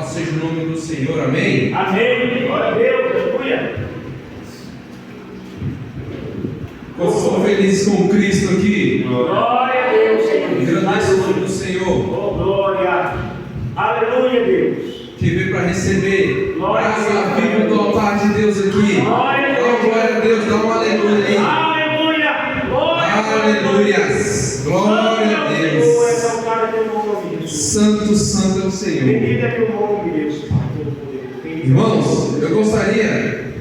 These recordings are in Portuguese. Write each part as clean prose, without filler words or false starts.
Louvado seja o nome do Senhor, amém? Amém. Glória a Deus. Aleluia. Quantos estão felizes com Cristo aqui? Glória a Deus, Senhor. Engrandeça o nome do Senhor. Oh, glória. Aleluia, Deus. Que veio para receber Glória a graça Deus. viva do altar de Deus aqui. Glória a Deus. Oh, glória a Deus, dá um aleluia aí. Aleluia. Glória. Aleluias. Glória a Deus. Santo, santo é o Senhor. Bendito é teu nome, Deus. Irmãos, eu gostaria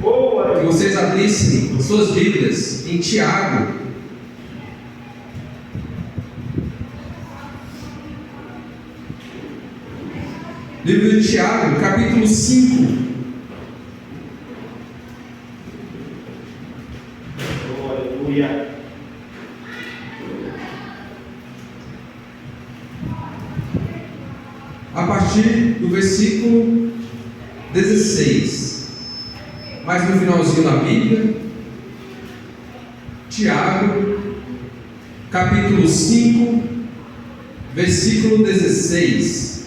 que vocês abrissem suas Bíblias em Tiago. Livro de Tiago, capítulo 5. Aleluia. A partir do versículo 16. Mais no finalzinho da Bíblia. Tiago, capítulo 5, versículo 16.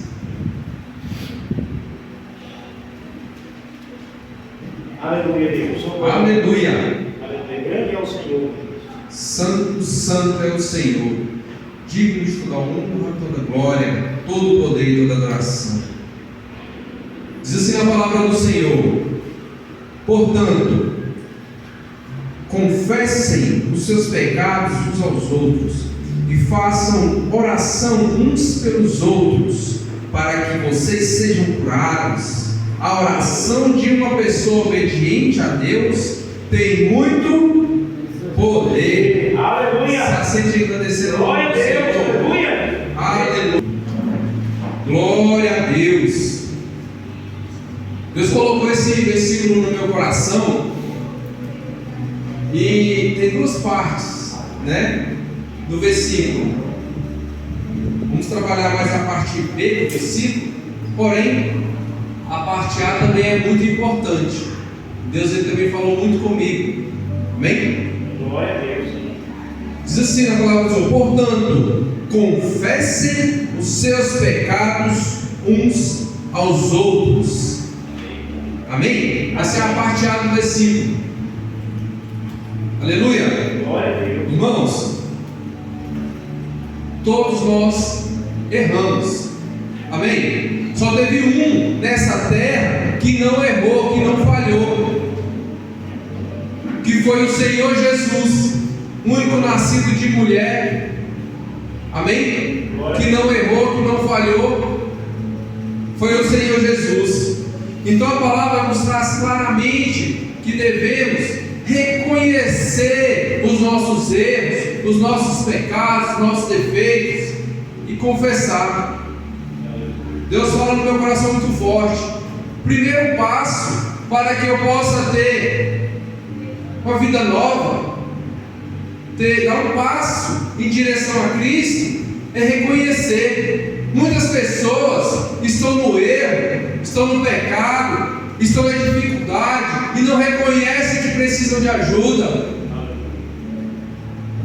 Aleluia, Deus. Aleluia. Aleluia. Grande é o Senhor. Santo, santo é o Senhor, digno de toda honra, toda glória, todo poder e toda adoração. Diz assim a palavra do Senhor: portanto, confessem os seus pecados uns aos outros e façam oração uns pelos outros, para que vocês sejam curados. A oração de uma pessoa obediente a Deus tem muito poder. Aleluia. Se sente agradecer ao Glória a nome do Deus. Senhor. Aleluia. Aleluia. Glória a Deus. Deus colocou esse versículo no meu coração e tem duas partes, né, do versículo. Vamos trabalhar mais a parte B do versículo, porém a parte A também é muito importante. Deus ele também falou muito comigo. Amém? Glória a Deus. Diz assim na palavra do Senhor: portanto, confessem os seus pecados uns aos outros. Amém? Essa é a parte A do versículo. Aleluia. Glória a Deus. Irmãos, todos nós erramos. Amém? Só teve um nessa terra que não errou, que não falhou, que foi o Senhor Jesus, único nascido de mulher. Amém? Que não errou, que não falhou, foi o Senhor Jesus. Então a palavra nos traz claramente que devemos reconhecer os nossos erros, os nossos pecados, os nossos defeitos e confessar. Deus fala no meu coração muito forte. Primeiro passo para que eu possa ter uma vida nova, dar um passo em direção a Cristo, é reconhecer. Muitas pessoas estão no erro, estão no pecado, estão na dificuldade e não reconhecem que precisam de ajuda.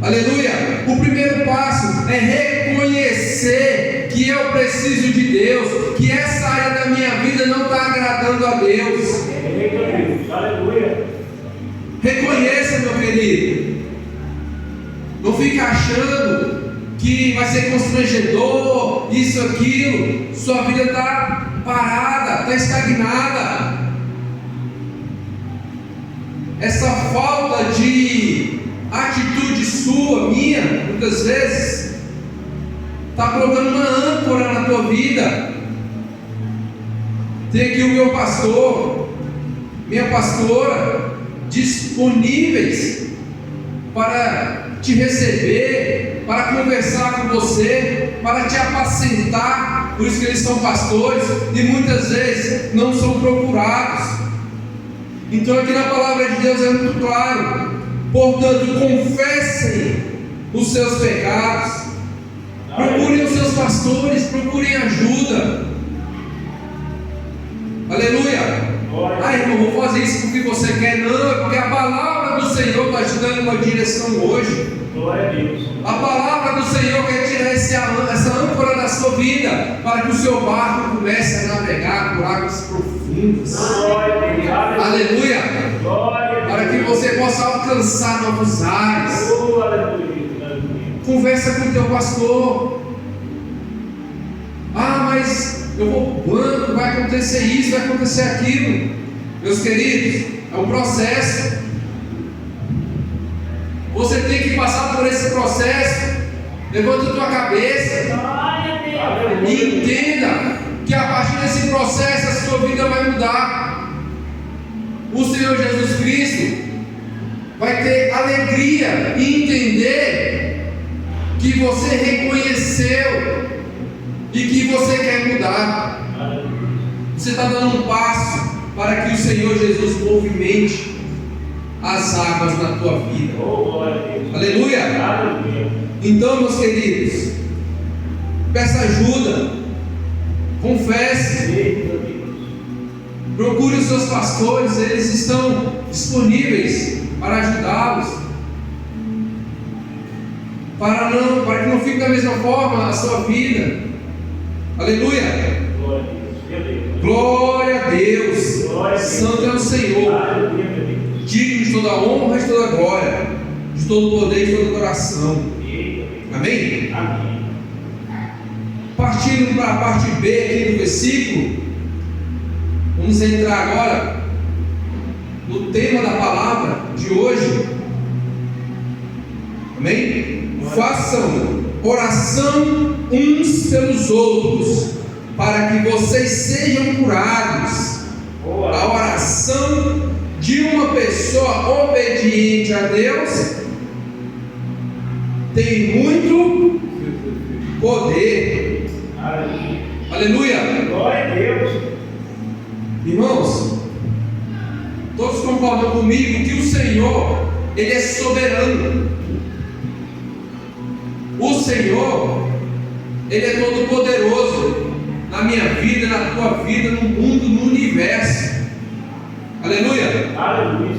Aleluia. O primeiro passo é reconhecer que eu preciso de Deus, que essa área da minha vida não está agradando a Deus. Aleluia. Reconheça, meu querido. Não fica achando que vai ser constrangedor, isso, aquilo. Sua vida está parada, está estagnada. Essa falta de atitude sua, minha, muitas vezes, está colocando uma âncora na tua vida. Tem aqui o meu pastor, minha pastora, disponíveis para te receber, para conversar com você, para te apacentar. Por isso que eles são pastores e muitas vezes não são procurados. Então aqui na palavra de Deus é muito claro: portanto, confessem os seus pecados, procurem os seus pastores, procurem ajuda. Aleluia. Ah, irmão, vou fazer isso porque você quer. Não, é porque a palavra do Senhor está te dando uma direção hoje. Glória a Deus. A palavra do Senhor quer tirar essa âncora da sua vida, para que o seu barco comece a navegar por águas profundas. Glória a Deus. Aleluia! Glória a Deus. Para que você possa alcançar novos ares. Oh, aleluia. Conversa com o teu pastor. Ah, mas eu vou para o banco, vai acontecer isso, vai acontecer aquilo. Meus queridos, é um processo. Você tem que passar por esse processo. Levanta a tua cabeça e entenda que a partir desse processo a sua vida vai mudar. O Senhor Jesus Cristo vai ter alegria e entender que você reconheceu e que você quer mudar. Você está dando um passo para que o Senhor Jesus movimente as águas na tua vida. Aleluia! Então, meus queridos, peça ajuda, confesse, procure os seus pastores, eles estão disponíveis para ajudá-los, para que não fique da mesma forma a sua vida. Aleluia! Glória a Deus! Santo é o Senhor, digno de toda honra e de toda glória, de todo poder e de toda adoração. Amém? Amém. Partindo para a parte B aqui do versículo, vamos entrar agora no tema da palavra de hoje. Amém? Façam oração uns pelos outros, para que vocês sejam curados. A oração de uma pessoa obediente a Deus tem muito poder. Aleluia! Glória a Deus. Irmãos, todos concordam comigo que o Senhor, Ele é soberano. O Senhor, Ele é todo poderoso na minha vida, na tua vida, no mundo, no universo. Aleluia! Aleluia.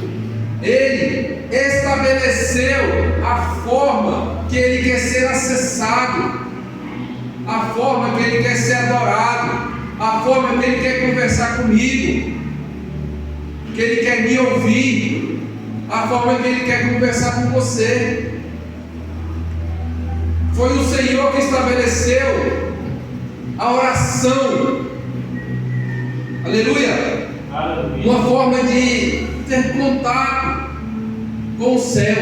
Ele estabeleceu a forma que Ele quer ser acessado, a forma que Ele quer ser adorado, a forma que Ele quer conversar comigo, que Ele quer me ouvir, a forma que Ele quer conversar com você. Foi o Senhor que estabeleceu a oração. Aleluia! Uma forma de ter contato com o céu.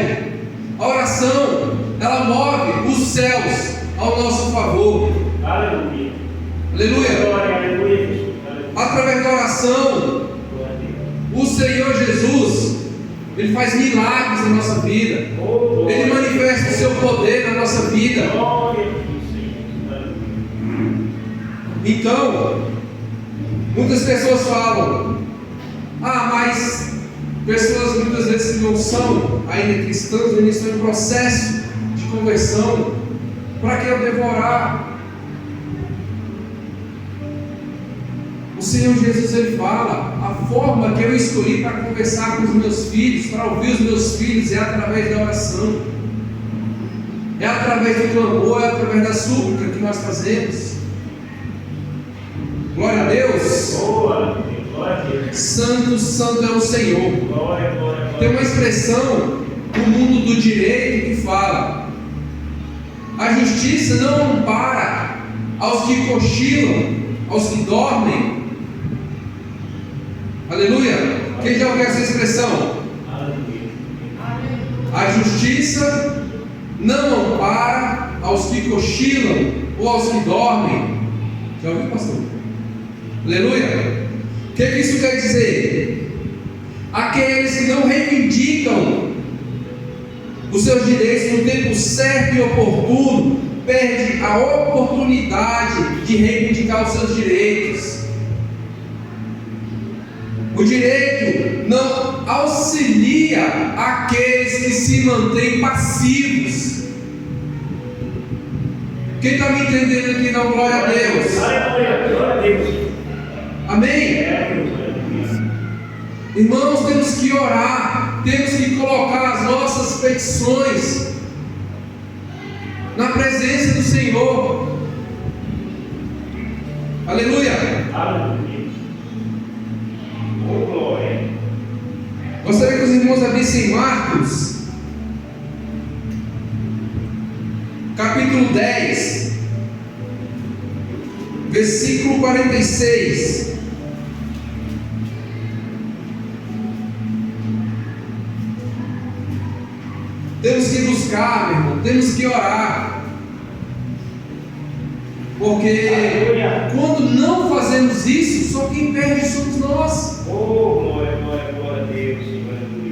A oração, ela move os céus ao nosso favor. Aleluia. Aleluia. Glória, aleluia. Através da oração, o Senhor Jesus, Ele faz milagres na nossa vida. Ele manifesta o seu poder na nossa vida. Então, muitas pessoas falam: ah, mas pessoas muitas vezes que não são ainda cristãos, ainda estão em processo de conversão, para que eu devorar? O Senhor Jesus, Ele fala: a forma que eu escolhi para conversar com os meus filhos, para ouvir os meus filhos, é através da oração, é através do clamor, é através da súplica que nós fazemos. Glória a Deus. Santo, santo é o Senhor. Tem uma expressão no mundo do direito que fala: a justiça não ampara aos que cochilam, aos que dormem. Aleluia. Quem já ouviu essa expressão? A justiça não ampara aos que cochilam ou aos que dormem. Já ouviu, pastor? Aleluia. O que isso quer dizer? Aqueles que não reivindicam os seus direitos no tempo certo e oportuno, perdem a oportunidade de reivindicar os seus direitos. O direito não auxilia aqueles que se mantêm passivos. Quem está me entendendo aqui, não? Glória a Deus. Glória a Deus. Amém? Irmãos, temos que orar, temos que colocar as nossas petições na presença do Senhor. Aleluia. Aleluia. Oh, glória. Gostaria que os irmãos abrissem Marcos, capítulo 10, versículo 46. Temos que buscar, meu irmão, temos que orar, porque Aleluia. quando não fazemos isso, só quem perde somos nós. Oh, glória, glória, glória a Deus.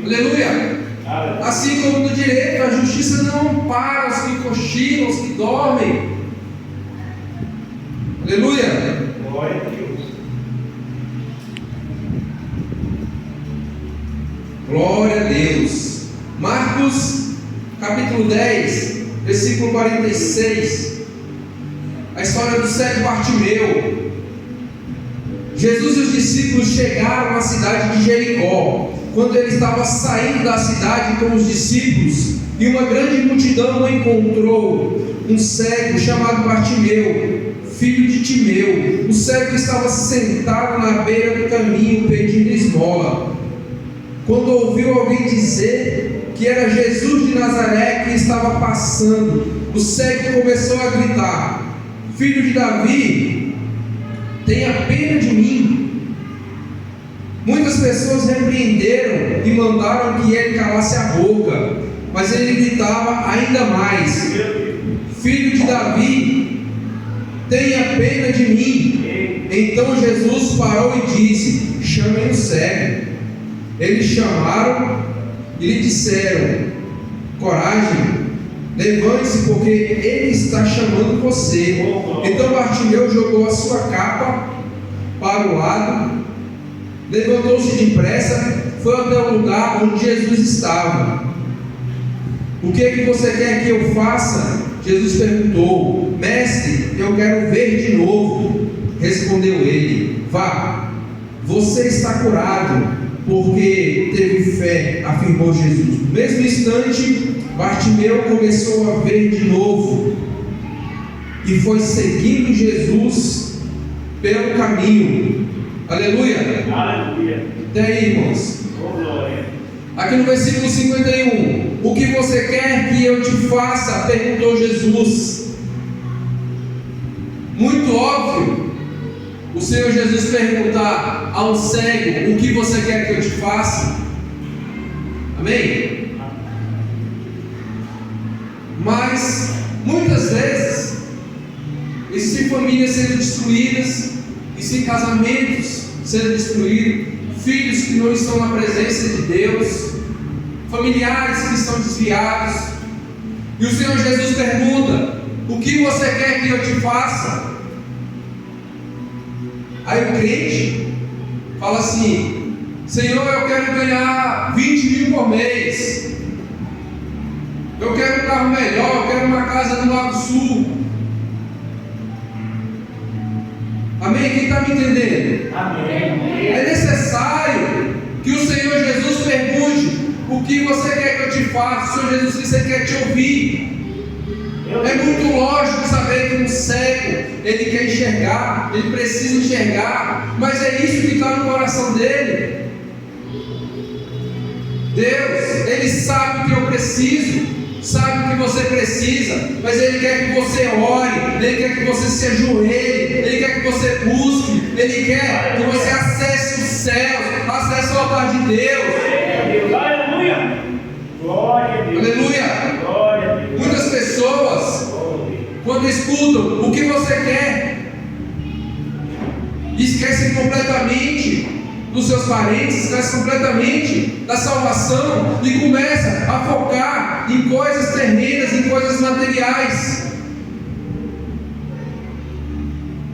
Aleluia. Aleluia. Aleluia. Assim como no direito, a justiça não ampara os que cochilam, os que dormem. Aleluia. Glória a Deus. Glória a Deus. Marcos capítulo 10, versículo 46. A história do cego Bartimeu. Jesus e os discípulos chegaram à cidade de Jericó. Quando ele estava saindo da cidade com os discípulos, e uma grande multidão o encontrou, um cego chamado Bartimeu, filho de Timeu. O cego estava sentado na beira do caminho pedindo esmola. Quando ouviu alguém dizer que era Jesus de Nazaré que estava passando, o cego começou a gritar: Filho de Davi, tenha pena de mim. Muitas pessoas repreenderam e mandaram que ele calasse a boca, mas ele gritava ainda mais: Filho de Davi, tenha pena de mim. Então Jesus parou e disse: Chamem o cego. Eles chamaram e lhe disseram: Coragem, levante-se, porque ele está chamando você. Então Bartimeu jogou a sua capa para o lado, levantou-se depressa, foi até o lugar onde Jesus estava. O que é que você quer que eu faça? Jesus perguntou. Mestre, eu quero ver de novo. Respondeu ele: Vá, você está curado, porque teve fé, afirmou Jesus. No mesmo instante, Bartimeu começou a ver de novo e foi seguindo Jesus pelo caminho. Aleluia. Aleluia. Até aí, irmãos. Oh, glória. Aqui no versículo 51, o que você quer que eu te faça? Perguntou Jesus. Muito óbvio o Senhor Jesus perguntar a um cego: o que você quer que eu te faça? Amém? Mas muitas vezes existem famílias sendo destruídas, existem casamentos sendo destruídos, filhos que não estão na presença de Deus, familiares que estão desviados, e o Senhor Jesus pergunta: o que você quer que eu te faça? Aí o crente fala assim: Senhor, eu quero ganhar 20 mil por mês, eu quero um carro melhor, eu quero uma casa no Lago Sul. Amém? Quem está me entendendo? Amém. É necessário que o Senhor Jesus pergunte: o que você quer que eu te faça? O Senhor Jesus disse: Ele quer te ouvir. É muito lógico saber que um cego, ele quer enxergar, ele precisa enxergar, mas é isso que está no coração dele. Deus, Ele sabe o que eu preciso, sabe o que você precisa, mas Ele quer que você ore, Ele quer que você se ajoelhe, Ele quer que você busque, Ele quer que você acesse os céus, acesse o altar de Deus. Aleluia. Glória a Deus. Aleluia. Glória a Deus. Muitas pessoas, quando escutam o que você quer, esquecem completamente dos seus parentes, esquecem completamente da salvação e começam a focar em coisas terrenas, em coisas materiais.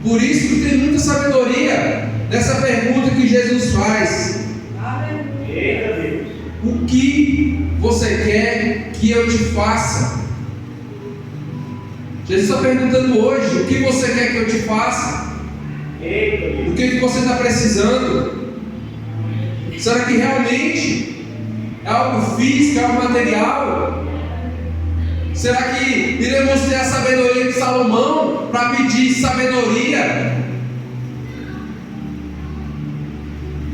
Por isso que tem muita sabedoria nessa pergunta que Jesus faz: Eita Deus. o que você quer que eu te faça? Jesus está perguntando hoje: o que você quer que eu te faça? Eita Deus. O que você está precisando? Será que realmente é algo físico, é algo material? Será que iremos ter a sabedoria de Salomão para pedir sabedoria?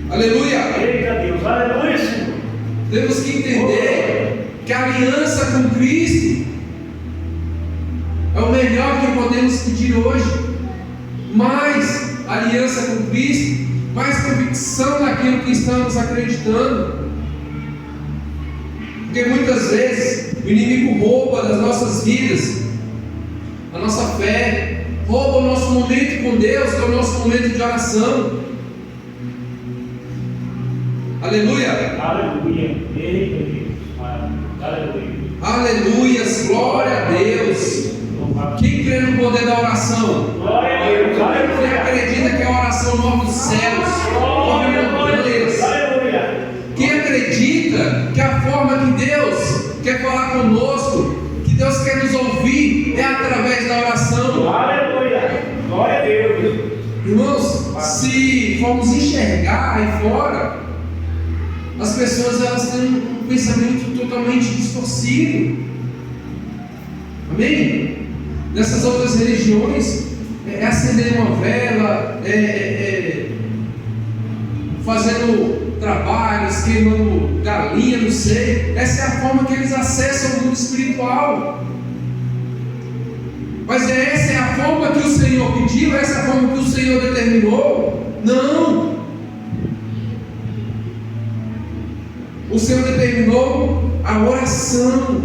Aleluia! Eita Deus, aleluia, Senhor. Temos que entender que a aliança com Cristo é o melhor que podemos pedir hoje. Mais aliança com Cristo, mais convicção naquilo que estamos acreditando. Porque muitas vezes o inimigo rouba das nossas vidas a nossa fé, rouba o nosso momento com Deus, que é o nosso momento de oração. Aleluia! Aleluia! Eita Deus, aleluia! Aleluias! Glória a Deus! Quem crê no poder da oração? Glória a Deus! Quem acredita que a oração move os céus, move montanhas? Aleluia! Quem acredita que a forma que Deus quer falar conosco, que Deus quer nos ouvir, é através da oração? Aleluia! Glória a Deus! Irmãos, se formos enxergar aí fora, as pessoas elas têm um pensamento totalmente distorcido. Amém? Nessas outras religiões, é acender uma vela, fazendo trabalhos, queimando galinha, não sei. Essa é a forma que eles acessam o mundo espiritual. Mas essa é a forma que o Senhor pediu? Essa é a forma que o Senhor determinou? Não! O Senhor determinou a oração,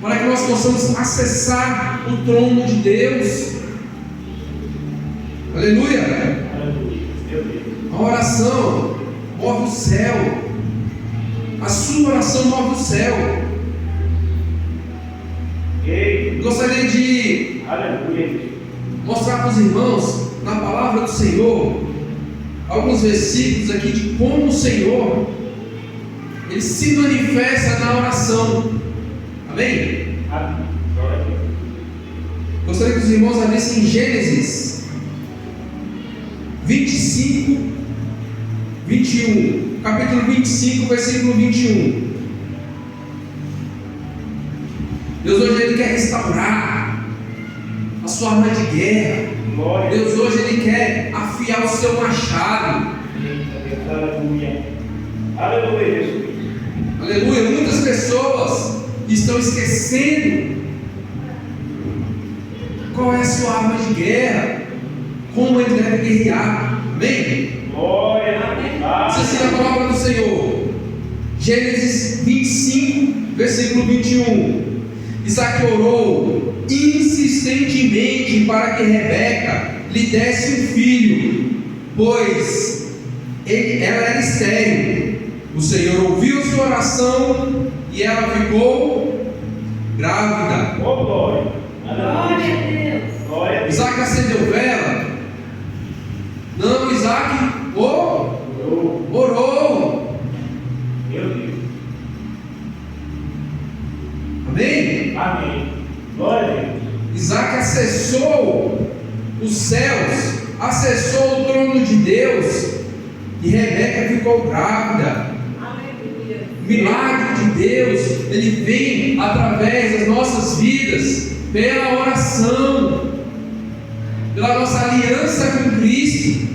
para que nós possamos acessar o trono de Deus. Aleluia! A oração move o céu. A sua oração move o céu. Gostaria de mostrar para os irmãos, na palavra do Senhor, alguns versículos aqui de como o Senhor Ele se manifesta na oração. Amém? Gostaria que os irmãos abrissem em Gênesis 25, 21. Capítulo 25, versículo 21. Deus hoje Ele quer restaurar a sua arma de guerra. Deus hoje Ele quer afiar o seu machado. Aleluia! Aleluia, Jesus! Aleluia! Muitas pessoas estão esquecendo qual é a sua arma de guerra, como ele deve guerrear. Amém? Glória a Deus! Diz assim a palavra do Senhor, Gênesis 25, versículo 21. Isaac orou insistentemente para que Rebeca lhe desse um filho, pois ela era estéril. O Senhor ouviu sua oração e ela ficou grávida. Oh, glória! Glória a Deus! Glória a Deus! Isaac acendeu vela? Não, Isaac orou. Meu Deus! Amém? Amém! Glória a Deus! Isaac acessou os céus, acessou o trono de Deus, e Rebeca ficou grávida. Aleluia! O milagre de Deus, ele vem através das nossas vidas, pela oração, pela nossa aliança com Cristo.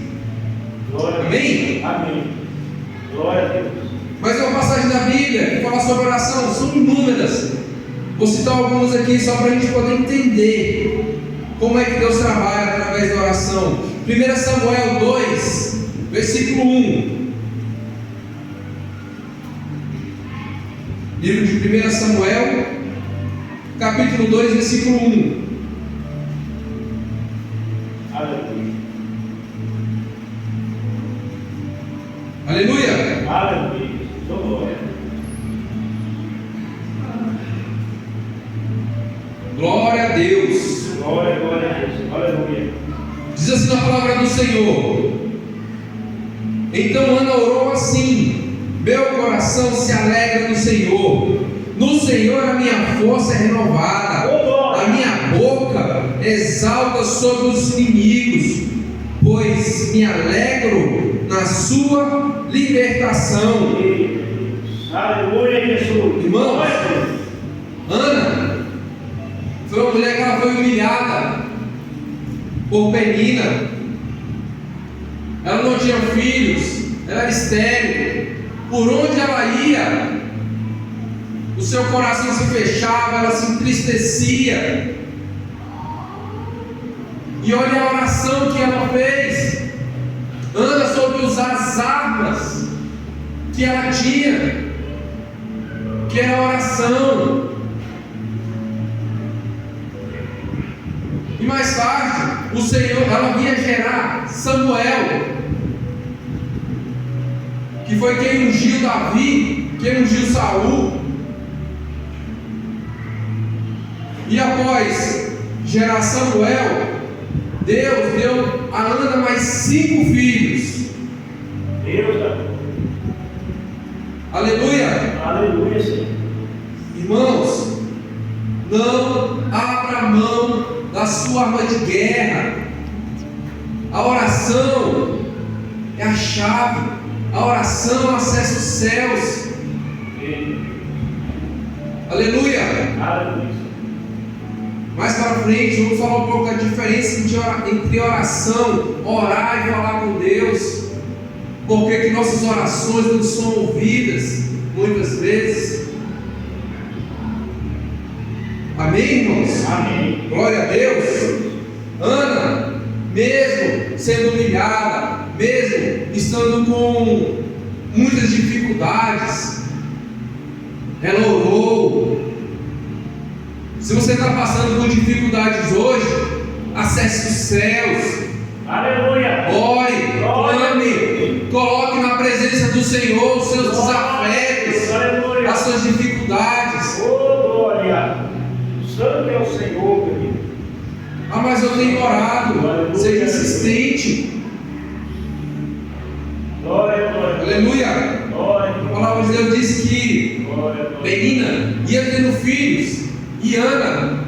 Glória a Deus! Amém? Amém! Glória a Deus! Mas uma passagem da Bíblia que fala sobre oração, são inúmeras. Vou citar algumas aqui só para a gente poder entender como é que Deus trabalha através da oração. 1 Samuel 2, versículo 1. Livro de 1 Samuel, capítulo 2, versículo 1. Aleluia! Aleluia! Aleluia! Glória! Glória a Deus! Glória, glória a Deus! Aleluia! Diz assim na palavra do Senhor. Então Ana orou assim: meu coração se alegra no Senhor. No Senhor a minha força é renovada. A minha boca exalta sobre os inimigos, pois me alegro na sua libertação. Aleluia, Jesus! Irmãos, Ana foi uma mulher que ela foi humilhada por Penina. Ela não tinha filhos, ela era estéril. Por onde ela ia, o seu coração se fechava, ela se entristecia. E olha a oração que ela fez. Ana soube usar as armas que ela tinha, que era a oração. E mais tarde, o Senhor, ela ia gerar Samuel, que foi quem ungiu Davi, quem ungiu Saul. E após gerar Samuel, Deus deu a Ana mais 5 filhos. Deus, aleluia. Aleluia, Senhor. Irmãos, não abra mão da sua arma de guerra. A oração é a chave. A oração acessa os céus. Aleluia. Aleluia. Mais para frente, vamos falar um pouco da diferença entre oração, orar e falar com Deus. Por que nossas orações não são ouvidas muitas vezes? Amém, irmãos? Amém. Glória a Deus. Ana, mesmo sendo humilhada, mesmo estando com muitas dificuldades, ela orou. Se você está passando por dificuldades hoje, acesse os céus. Aleluia. Ore, clame, coloque na presença do Senhor os seus desafetos, Aleluia. as suas dificuldades. Oh, glória. Santo é o Senhor, meu Deus. Ah, mas eu tenho orado. Seja insistente. Glória, glória. Aleluia. Glória. A palavra de Deus diz que Penina ia tendo filhos e Ana,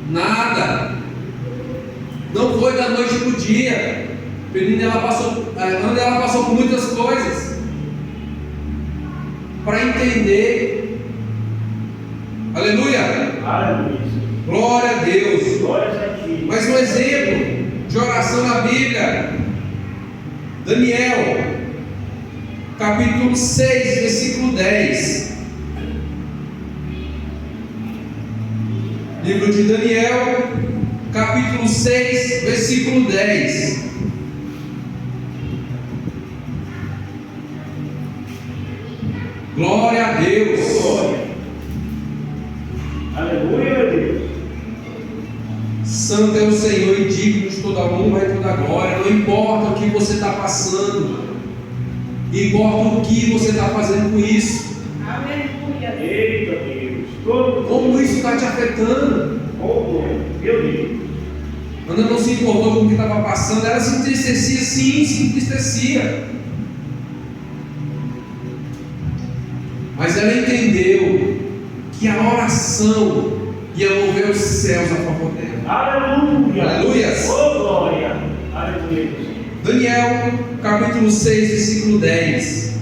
nada. Não foi da noite para o dia. Penina, Ana ela passou por muitas coisas para entender. Aleluia. Aleluia. Glória a Deus. Glória a ti. Mais um exemplo de oração na Bíblia. Daniel, capítulo 6, versículo 10. Livro de Daniel, capítulo 6, versículo 10. Glória a Deus. Glória. Aleluia, meu Deus. Santo é o Senhor e digno de toda honra e toda glória. Não importa o que você está passando, importa o que você está fazendo com isso. Aleluia. Eita, Deus. Todo Como isso está te afetando? Oh, meu Deus. Ana não se importou com o que estava passando. Ela se entristecia, sim, se entristecia, mas ela entendeu que a oração ia mover os céus a favor dela. Aleluia. Aleluia. Oh, glória. Aleluia. Daniel, capítulo 6, versículo 10.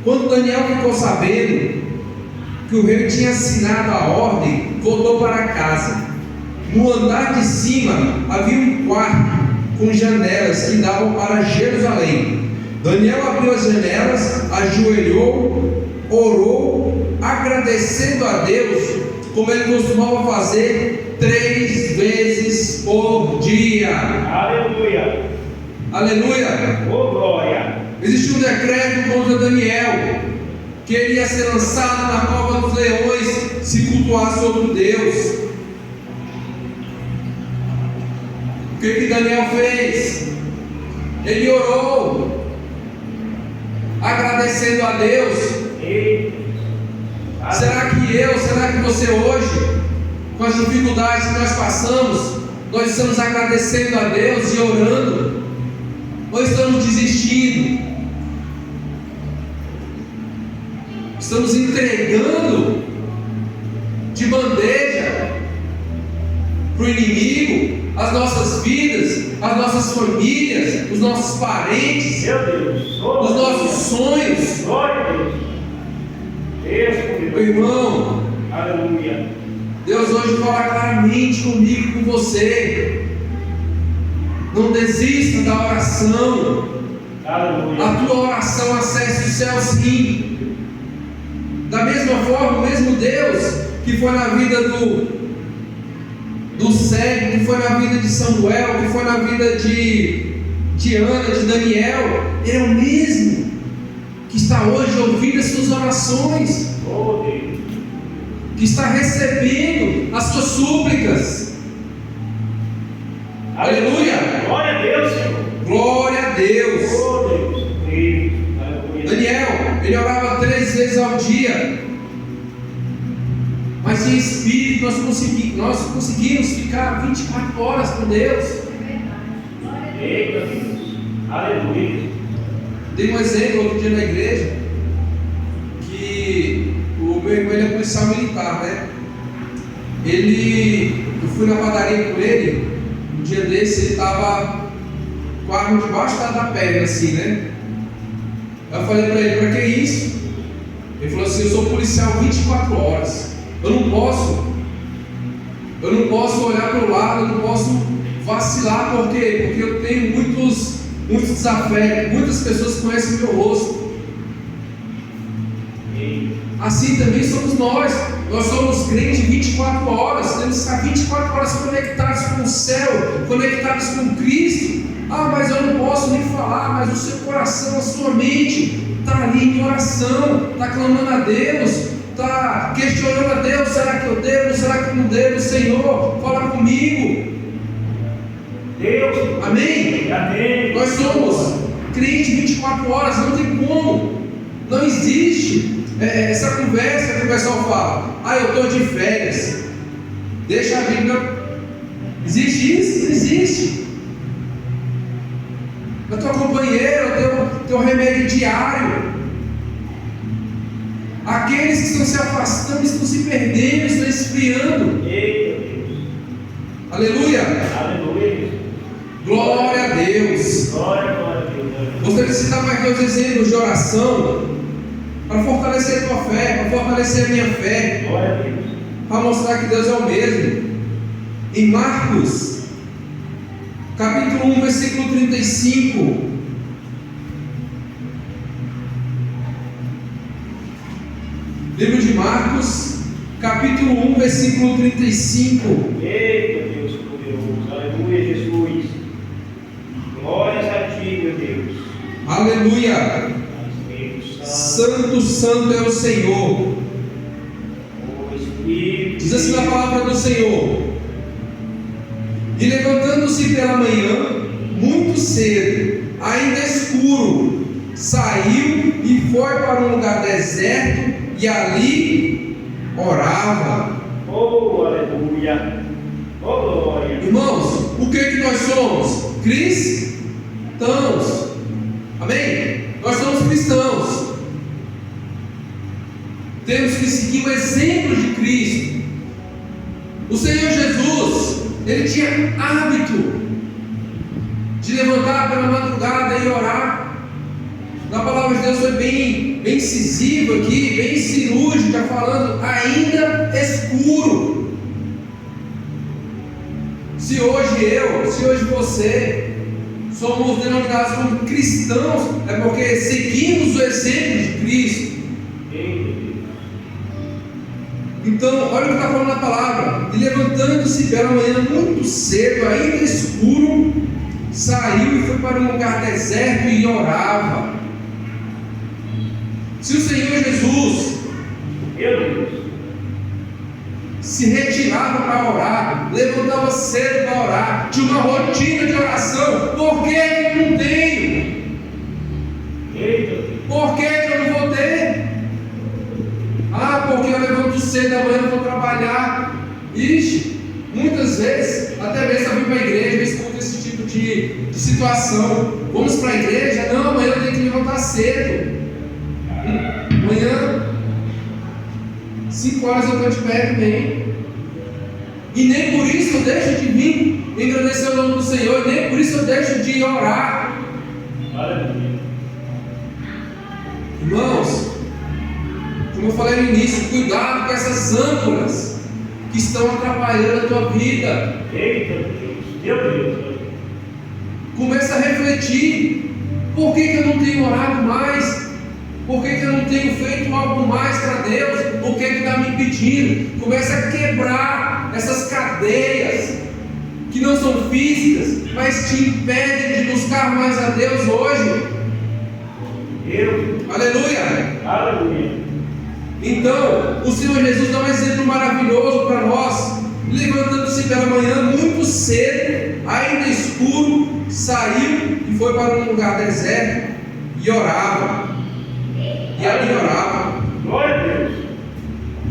Quando Daniel ficou sabendo que o rei tinha assinado a ordem, voltou para casa. No andar de cima havia um quarto com janelas que davam para Jerusalém. Daniel abriu as janelas, ajoelhou, orou, agradecendo a Deus, como ele costumava fazer 3 vezes por dia. Aleluia. Aleluia. Oh, glória. Existe um decreto contra Daniel, que ele ia ser lançado na cova dos leões se cultuasse outro Deus. O que Daniel fez? Ele orou, agradecendo a Deus. Será que você hoje, com as dificuldades que nós passamos, nós estamos agradecendo a Deus e orando? Ou estamos desistindo? Estamos entregando de bandeja para o inimigo as nossas vidas, as nossas famílias, os nossos parentes, Meu Deus. os nossos sonhos. Glória a Deus. Deus, Meu irmão, aleluia. Deus hoje fala claramente comigo e com você. Não desista da oração. Aleluia. A tua oração acessa o céu, sim. Da mesma forma, o mesmo Deus que foi na vida do cego, que foi na vida de Samuel, que foi na vida de Ana, de Daniel, Ele é o mesmo que está hoje ouvindo as suas orações, Oh, Deus. que está recebendo as suas súplicas. Aleluia! Glória a Deus, Senhor. Glória a Deus! Oh, Deus. Deus. Aleluia. Daniel, ele orava 3 vezes ao dia, mas em espírito nós conseguimos ficar 24 horas com Deus. Eita, Deus. Aleluia. Dei um exemplo outro dia na igreja, que o meu irmão ele é policial militar, né? Eu fui na padaria com ele, um dia desse ele estava com a arma debaixo da perna, assim, né? Eu falei para ele, para que isso? Ele falou assim, eu sou policial 24 horas, eu não posso olhar para o lado, eu não posso vacilar, por quê? Porque eu tenho muitos desafetos, muitas pessoas conhecem o meu rosto. Assim também somos nós somos crentes 24 horas, temos que estar 24 horas conectados com o céu, conectados com Cristo. Ah, mas eu não posso nem falar, mas o seu coração, a sua mente está ali em oração, está clamando a Deus, está questionando a Deus, será que eu devo, será que eu não devo? Senhor, fala comigo. Deus. Amém? Amém. Nós somos crentes 24 horas, não tem como, não existe essa conversa que o pessoal fala, eu estou de férias, deixa a Bíblia. Existe isso? Não existe. A tua companheira, o teu remédio diário. Aqueles que estão se afastando, estão se perdendo, estão esfriando. Eita, Deus. Aleluia. Aleluia. Glória a Deus. Glória a Deus. Gostaria de citar mais dois exemplos de oração para fortalecer a tua fé, para fortalecer a minha fé, Glória a Deus. para mostrar que Deus é o mesmo. Em Marcos, capítulo 1, versículo 35. Livro de Marcos, capítulo 1, versículo 35. Eita, Deus poderoso. Aleluia, Jesus. Glórias a ti, meu Deus. Aleluia. Espírito Santo, santo é o Senhor. O Espírito. Diz assim a palavra do Senhor: e levantando-se pela manhã, muito cedo, ainda escuro, saiu e foi para um lugar deserto, e ali orava. Oh, aleluia. Oh, glória. Irmãos, o que nós somos? Cristãos. Amém? Nós somos cristãos. Temos que seguir o exemplo de Cristo. O Senhor Jesus, Ele tinha hábito de levantar pela madrugada e orar. Na palavra de Deus foi bem incisivo aqui, bem cirúrgica, falando ainda escuro. Se hoje você somos denominados como cristãos, é porque seguimos o exemplo de Cristo. Então, olha o que está falando na palavra: e levantando-se pela manhã muito cedo, ainda escuro, saiu e foi para um lugar deserto e orava. Se o Senhor Jesus se retirava para orar, levantava cedo para orar, tinha uma rotina de oração, por que eu não tenho? Por que eu não vou ter? Porque eu levanto cedo da manhã, vou trabalhar. Ixi, muitas vezes, até mesmo eu vim para a igreja, escuto esse tipo de situação. Vamos para a igreja? Não, amanhã eu tenho que levantar cedo. Amanhã, 5 horas eu estou de pé também. E nem por isso eu deixo de vir engrandecer o nome do Senhor, nem por isso eu deixo de orar. Irmãos, como eu falei no início, cuidado com essas âncoras que estão atrapalhando a tua vida. Eita Deus, meu Deus. Começa a refletir. Por que eu não tenho orado mais? Por que eu não tenho feito algo mais para Deus? O que está me impedindo? Começa a quebrar essas cadeias que não são físicas, mas te impedem de buscar mais a Deus hoje. Deus. Aleluia! Aleluia. Então, o Senhor Jesus dá um exemplo maravilhoso para nós. Levantando-se pela manhã, muito cedo, ainda escuro, saiu e foi para um lugar deserto e orava. E ali orava. Glória a Deus.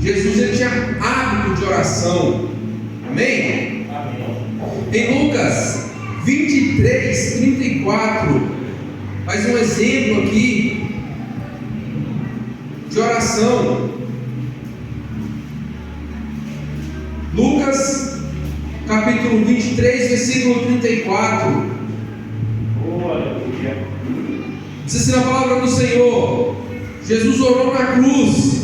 Jesus ele tinha hábito de oração. Amém? Amém. Em Lucas 23, 34, mais um exemplo aqui de oração. Lucas capítulo 23, versículo 34. Oh, aleluia. Diz assim na palavra do Senhor: Jesus orou na cruz: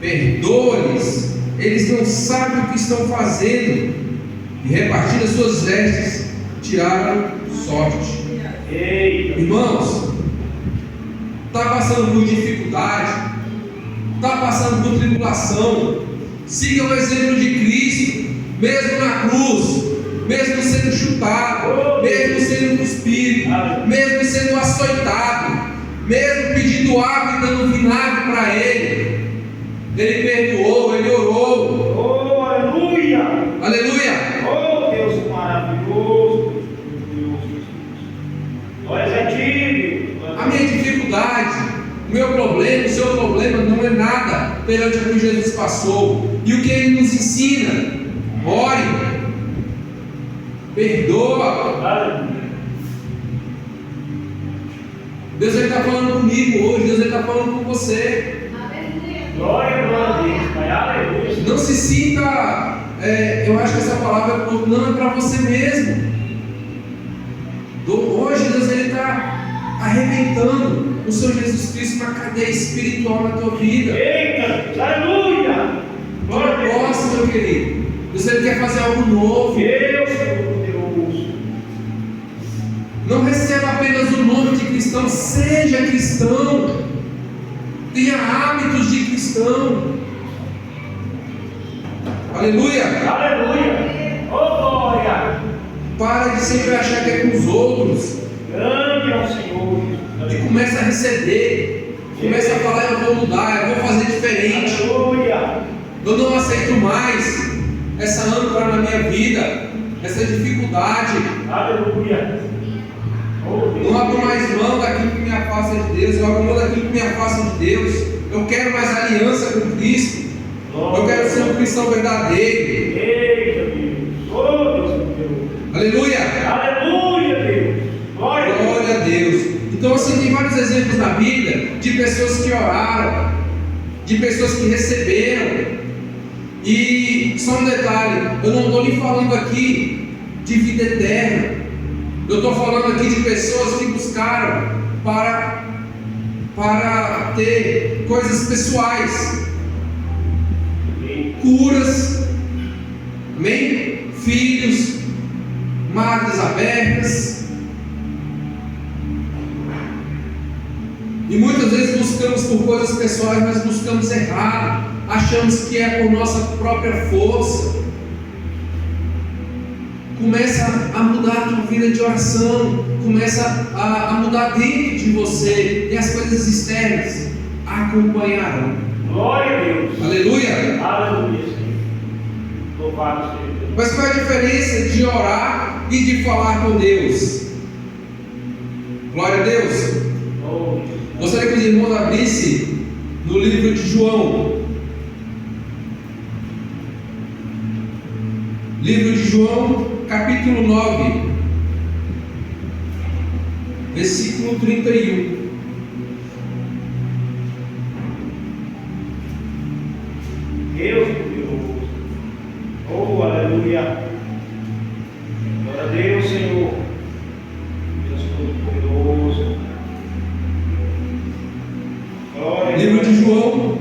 perdoa-lhes, eles não sabem o que estão fazendo. E repartindo as suas vestes, tiraram sorte. Eita. Irmãos, está passando por dificuldade, está passando por tribulação, siga o exemplo de Cristo, mesmo na cruz, mesmo sendo chutado, mesmo sendo cuspido, mesmo sendo açoitado, mesmo pedindo água e dando vinagre para ele perdoou, ele orou. Oh, aleluia. Aleluia. Oh, Deus maravilhoso. Deus. Glória a ti. A minha dificuldade, o meu problema, o seu problema não é nada perante o que Jesus passou. E o que ele nos ensina? Ore, perdoa. Aleluia. Deus está falando comigo hoje, Deus está falando com você. Glória a Deus, Pai. Aleluia. Não se sinta, eu acho que essa palavra não é para você mesmo. Hoje Deus está arrebentando o Senhor Jesus Cristo na cadeia espiritual na tua vida. Eita, aleluia. Glória a Deus. Posso, meu querido. Deus ele quer fazer algo novo. Deus, Deus. Não receba apenas o nome de cristão, seja cristão. Tenha hábitos de cristão. Aleluia. Aleluia. Oh, glória. Para de sempre achar que é com os outros. Grande é o Senhor. E começa a receber. Começa a falar: eu vou mudar, eu vou fazer diferente. Aleluia. Eu não aceito mais essa âncora na minha vida, essa dificuldade. Aleluia. Oh, Deus. Não abro mais mão daquilo que me afasta de Deus. Eu abro mão daquilo que me afasta de Deus. Eu quero mais aliança com Cristo. Eu quero ser um cristão verdadeiro. Eita, Deus. Oh, Deus. Aleluia. Aleluia, Deus. Glória a Deus. Então assim, tem vários exemplos na Bíblia de pessoas que oraram, de pessoas que receberam. E só um detalhe, eu não estou lhe falando aqui de vida eterna. Eu estou falando aqui de pessoas que buscaram para ter coisas pessoais, curas, amém? Filhos, madres abertas. E muitas vezes buscamos por coisas pessoais, mas buscamos errado. Achamos que é por nossa própria força. Começa a mudar a tua vida de oração. Começa a mudar dentro de você. E as coisas externas acompanharão. Glória a Deus. Aleluia. Aleluia, Senhor. Louvado seja Deus. Mas qual é a diferença de orar e de falar com Deus? Glória a Deus. Oh, Gostaria que os irmãos abrissem no livro de João. Livro de João, capítulo 9, versículo 31. Deus poderoso. Oh, aleluia. Glória a Deus, Senhor. Deus todo-poderoso. Glória a Livro Deus. de João,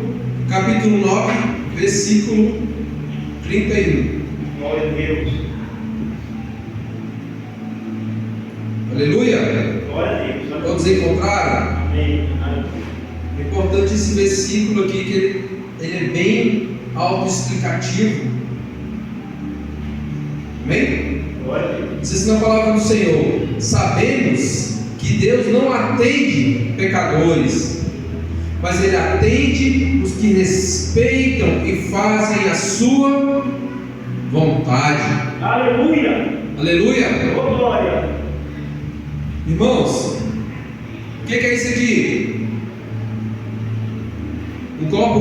capítulo 9, versículo 31. Glória a Deus. Aleluia. Glória a Deus. Amém. Todos encontraram? Amém. É importante esse versículo aqui, que ele é bem autoexplicativo. Amém? Glória a Deus. Diz assim na palavra do Senhor: sabemos que Deus não atende pecadores, mas Ele atende os que respeitam e fazem a sua vontade. Aleluia. Aleluia. Oh, glória. Irmãos, o que é isso aqui? Um copo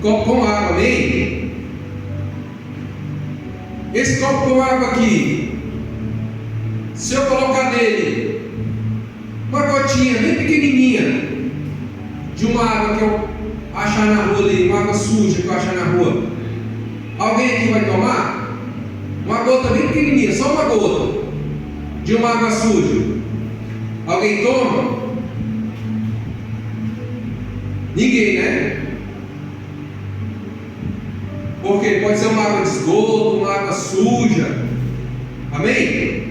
com água, amém? Esse copo com água aqui, se eu colocar nele uma gotinha bem pequenininha de uma água que eu achar na rua ali, uma água suja que eu achar na rua, alguém aqui vai tomar? Uma gota bem pequenininha, só uma gota de uma água suja, alguém toma? Ninguém, né? Porque pode ser uma água de esgoto, uma água suja, amém?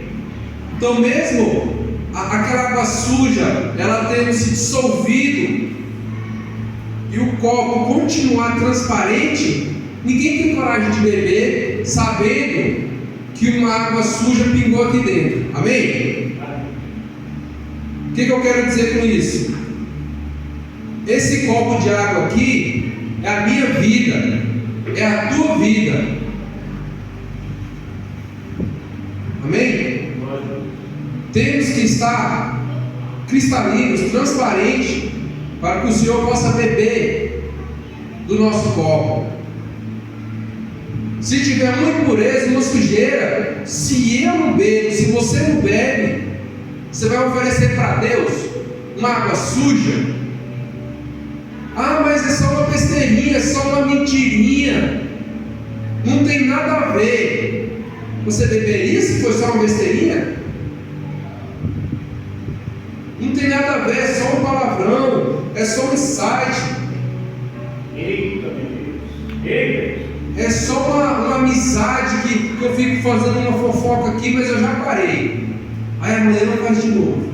Então mesmo aquela água suja, ela tendo se dissolvido e o copo continuar transparente, ninguém tem coragem de beber sabendo que uma água suja pingou aqui dentro, amém? O que eu quero dizer com isso? Esse copo de água aqui é a minha vida, é a tua vida, amém? Temos que estar cristalinos, transparentes, para que o Senhor possa beber do nosso copo. Se tiver uma impureza, uma sujeira, se eu não bebo, se você não bebe, você vai oferecer para Deus uma água suja? Ah, mas é só uma besteirinha, é só uma mentirinha, não tem nada a ver. Você beberia se for só uma besteirinha? Não tem nada a ver, é só um palavrão, é só um insight. Eita, meu Deus. Eita. É só uma amizade que eu fico fazendo uma fofoca aqui, mas eu já parei. Aí amanhã não faz de novo.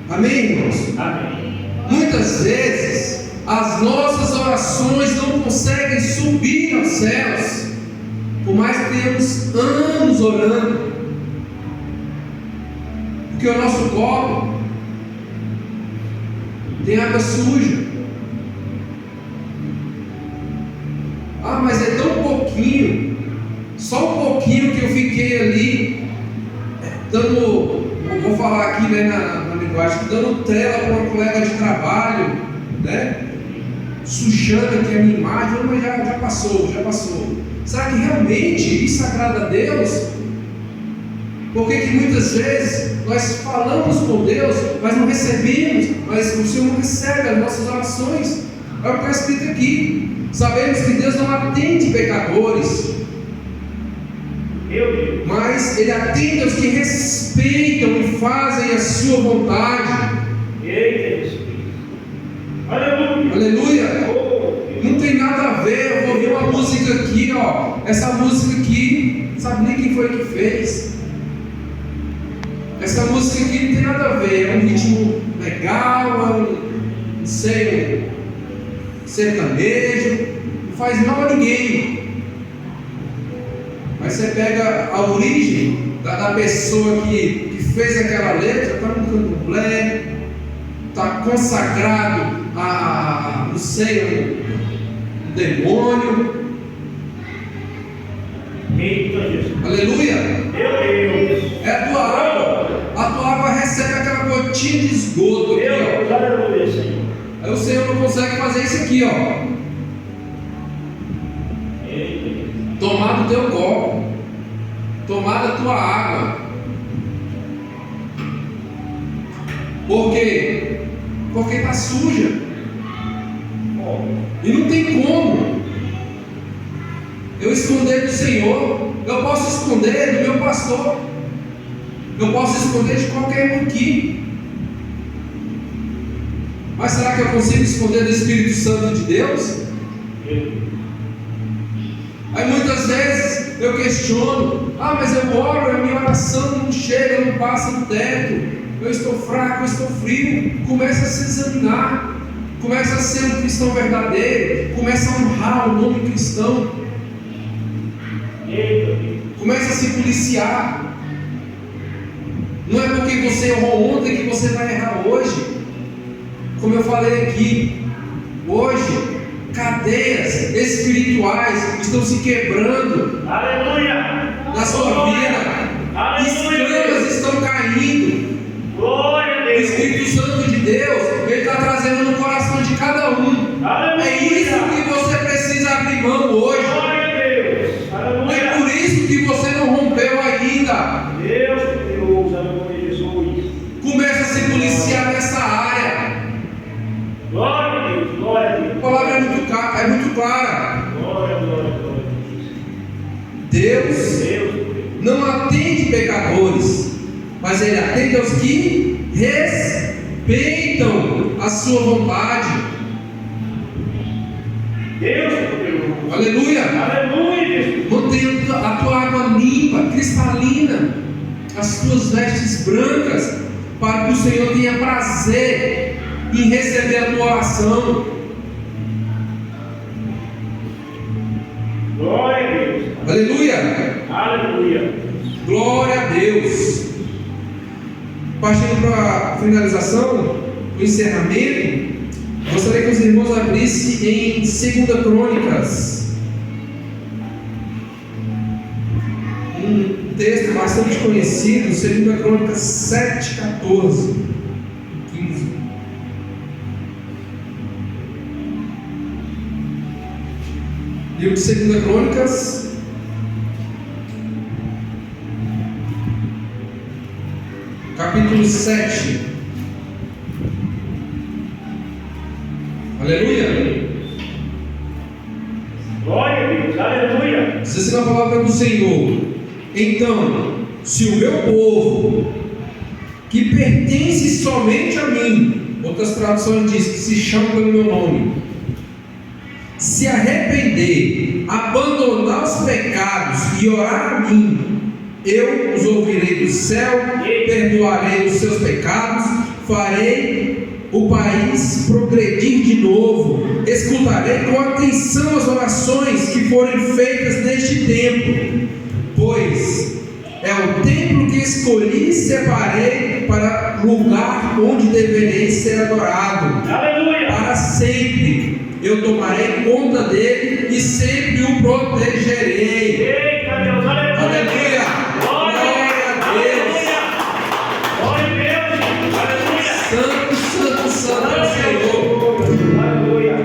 Amém, irmãos? Amém. Muitas vezes as nossas orações não conseguem subir aos céus, por mais que tenhamos anos orando, porque o nosso copo tem água suja. Ah, mas é tão pouquinho, só um pouquinho que eu fiquei ali dando, vou falar aqui, né, na linguagem, dando tela para uma colega de trabalho, né, sujando aqui a minha imagem. Mas já passou. Será que realmente isso agrada a Deus? Porque que muitas vezes nós falamos com Deus, mas não recebemos, mas o Senhor não recebe as nossas orações. É o que está escrito aqui. Sabemos que Deus não atende pecadores, mas Ele atende aos que respeitam e fazem a sua vontade. Aleluia. Aleluia. Não tem nada a ver. Eu vou ouvir uma música aqui, ó. Essa música aqui, não sabe nem quem foi que fez. Essa música aqui não tem nada a ver. É um ritmo legal, não sei, sertanejo, não faz mal a ninguém. Mas você pega a origem da pessoa que fez aquela letra, está no candomblé, está consagrado não sei, um demônio. Aleluia. É a tua água. A tua água recebe aquela gotinha de esgoto aqui, ó. Aleluia, Senhor. Aí o Senhor não consegue fazer isso aqui, ó. Tomar do teu copo, tomar da tua água. Por quê? Porque está suja. E não tem como eu esconder do Senhor. Eu posso esconder do meu pastor, eu posso esconder de qualquer um aqui, mas será que eu consigo esconder do Espírito Santo de Deus? Aí muitas vezes eu questiono: ah, mas eu oro, a minha oração não chega, não passa do teto, eu estou fraco, eu estou frio. Começa a se examinar, começa a ser um cristão verdadeiro, começa a honrar o nome cristão, começa a se policiar. Não é porque você errou ontem que você vai errar hoje. Como eu falei aqui, hoje cadeias espirituais estão se quebrando. Aleluia! Na sua vida. Escamas estão caindo. Glória a O Deus! Espírito Santo de Deus, Ele está trazendo no coração de cada um. Aleluia! É isso que você precisa abrir mão hoje. Glória a Deus! Aleluia! É por isso que você não rompeu ainda. Deus, Deus, aleluia, Jesus! Comece a se policiar nessa área. Glória a Deus! Glória a Deus! A palavra é muito clara. Glória, glória, glória! Deus Deus! não atende pecadores, mas Ele atende aos que respeitam a sua vontade. Deus é poderoso! Aleluia! Aleluia, Jesus! Mantenha a tua água limpa, cristalina, as tuas vestes brancas, para que o Senhor tenha prazer em receber a tua oração. Glória a Deus! Aleluia! Aleluia! Glória a Deus! Partindo para a finalização, o encerramento, gostaria que os irmãos abrissem em 2 Crônicas, um texto bastante conhecido, 2 Crônicas 7, 14, 15. Livro de 2 Crônicas, capítulo 7. Aleluia! Glória a Deus! Aleluia! Diz assim na palavra do Senhor: então, se o meu povo, que pertence somente a mim, outras traduções dizem que se chama pelo meu nome, se arrepender, abandonar os pecados e orar a mim, eu os ouvirei do céu, perdoarei os seus pecados, farei o país progredir de novo, escutarei com atenção as orações que forem feitas neste tempo, pois é o templo que escolhi e separei para lugar onde deverei ser adorado. Aleluia! Para sempre eu tomarei conta dele e sempre o protegerei. Eita Deus! Aleluia! Aleluia! Glória a Deus! Glória a Deus! Aleluia! Santo, santo, santo é o Senhor. Aleluia!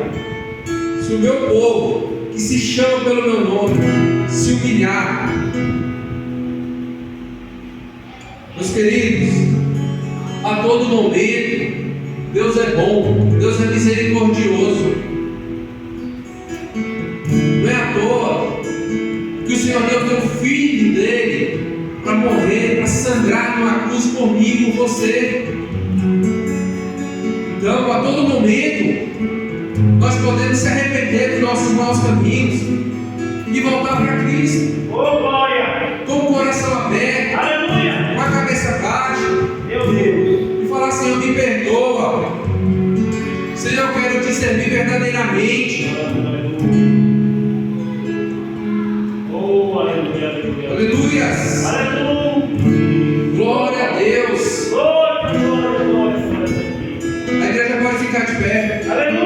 Se o meu povo, que se chama pelo meu nome, se humilhar, meus queridos, a todo momento, Deus é bom, Deus é misericordioso. Não é à toa que o Senhor Deus deu o Filho dele para morrer, para sangrar numa cruz por mim e por você. Então, a todo momento, nós podemos se arrepender dos nossos maus caminhos e voltar para Cristo, Oh, glória! com o coração aberto, Aleluia! com a cabeça baixa, Meu Deus! e falar: Senhor, me perdoa. Senhor, eu quero te servir verdadeiramente. Oh, aleluia, aleluia! Aleluias! Aleluia! Glória a Deus! Glória, glória, glória, glória! A igreja pode ficar de pé. Aleluia!